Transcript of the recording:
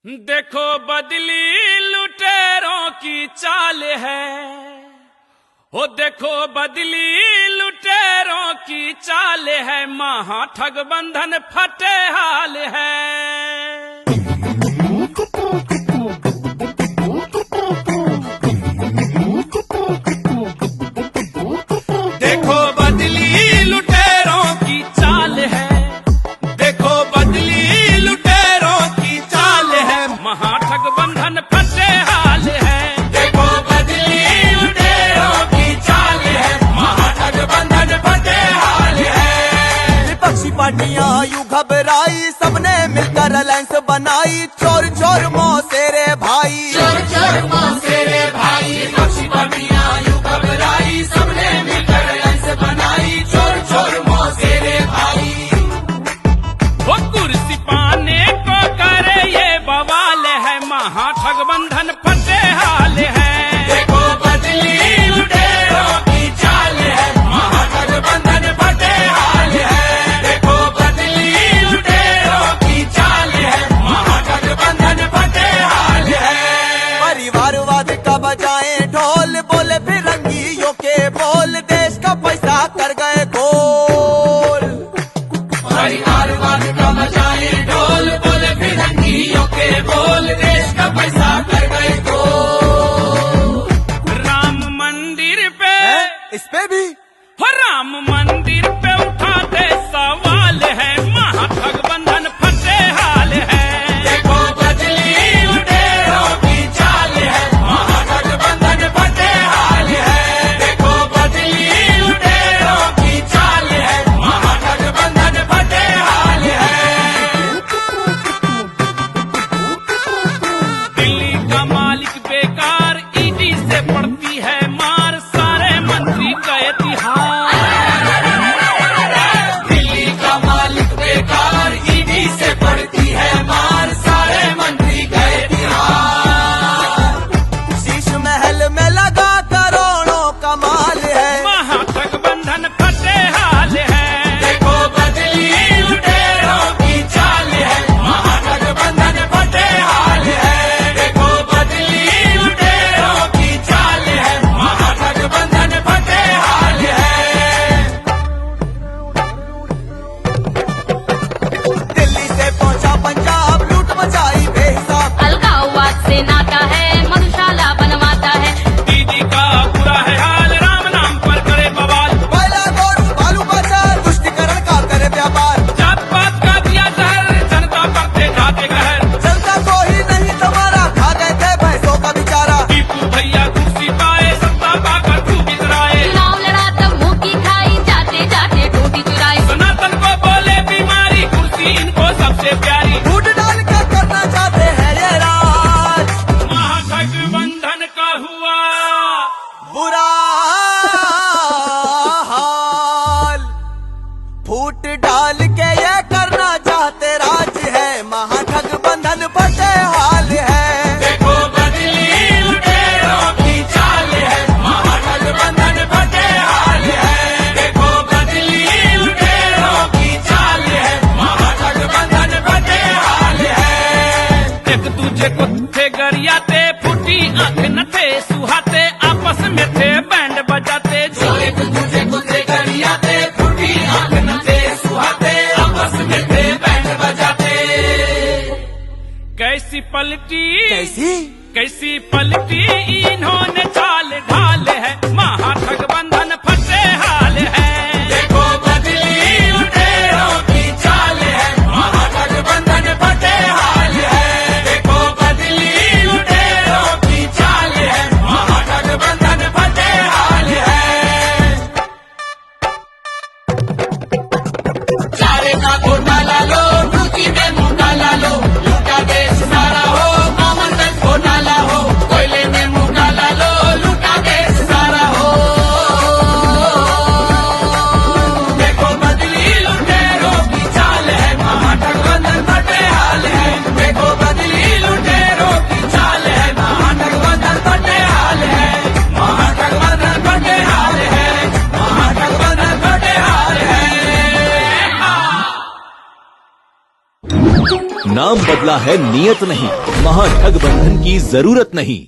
देखो बदली लुटेरों की चाल है, हो देखो बदली लुटेरों की चाल है, महा ठग बंधन फटे हाल है। देखो बदली लुटेरों की चाल है, देखो बदली लुटेरों की चाल है, महा ठग बंधन फटे हाल है। देखो बदली लुटेरों की चाल है, महा ठग बंधन फटे हाल है। विपक्षी पार्टियां यूं घबराई, सबने मिलकर अलायंस बनाई, चोर चोर मौसेरे भाई, चोर चोर मौसेरे भाई। विपक्षी पार्टियां यूं घबराई, सबने मिलकर अलायंस बनाई, चोर चोर मौसेरे भाई। वो कुर्सी पाने को करे ये बवाल है, महा ठग बंधन फटे हाल है। देखो बदली लुटेरों की चाल है, महा ठग बंधन फटे हाल है। देखो बदली लुटेरों की चाल है, महा ठग बंधन फटे हाल है। परिवारवाद का बजाए ढोल, बोले फिरंगियों के बोल, देश का पैसा कर गए गोल। परिवारवाद का बजाए ढोल, बोले फिरंगियों के बोल, देश का पैसा कर गए गोल। राम मंदिर पे इस पे भी हो, राम मंदिर पे उठाते सवाल है, महा ठग बंधन फटे हाल है। देखो बदली लुटेरों की चाल है, महा ठग बंधन फटे हाल है। देखो बदली लुटेरों की चाल है, महा ठग बंधन फटे हाल है। दिल्ली का मालिक बेकार, ईडी से पड़ती है मार, सारे मंत्री गए तिहार। दिल्ली का मालिक बेकार, ईडी से पड़ती है मार, सारे मंत्री गए तिहार। शीश महल में लगा करोड़ों का माल है, महा ठग बंधन फटे हाल है। देखो बदली लुटेरों की चाल है, महा ठग बंधन फटे हाल है। देखो बदली लुटेरों की चाल है, महा ठग बंधन फटे हाल है। दिल्ली से पहुंचा पंजाब, लूट मचाई बेहिसाब, अलगाववाद से नाता है, मधुशाला बनवाता है। दीदी का बुरा है हाल, राम नाम पर करे बवाल, पहला दौर बालू बाजार, तुष्टिकरण का करे व्यापार, जात पात का दिया जहर, जनता पर थे जाते कहर। जनता को ही नहीं तुम्हारा, खा गए थे भैंसों का बेचारा। टीपू भैया कुर्सी पाए, सत्ता पाकर खूब इतराए, चुनाव लड़ा तब मुंह की खाई, जाते जाते टूटी चुराई। सनातन को बोले बीमारी, कुर्सी इनको सबसे प्यारी। फूट डाल के करना चाहते हैं ये राज, महाठग बंधन का हुआ बुरा हाल। फूट डाल के ये करना चाहते राज है, महाठग बंधन फटे हाल है। देखो बदली लुटेरों की चाल है, महाठग बंधन फटे हाल है। देखो बदली लुटेरों की चाल है, महाठग बंधन फटे हाल है। एक दूजे को थे गरियाते, फूटी आंख न थे सुहाते, आपस में थे बैंड बजाते। जो एक दूजे को थे गरियाते, फूटी आंख न थे सुहाते, आपस में थे बैंड बजाते। कैसी पलटी कैसी कैसी पलटी इन्होंने चाल ढाल है, महा ठग बंधन फटे हाल है। देखो बदली लुटेरों की चाल है, महा ठग बंधन फटे हाल है। देखो बदली लुटेरों की चाल है, महा ठग बंधन फटे हाल है। चारे का घोटाला लो, टूकी में मुंह डाला लो, लूटा देश सारा हो, कॉमन वेल्थ घोटाला हो, कोयले में मुंह डाला लो, लूटा देश सारा नाम बदला है नियत नहीं, महाठग बंधन की जरूरत नहीं।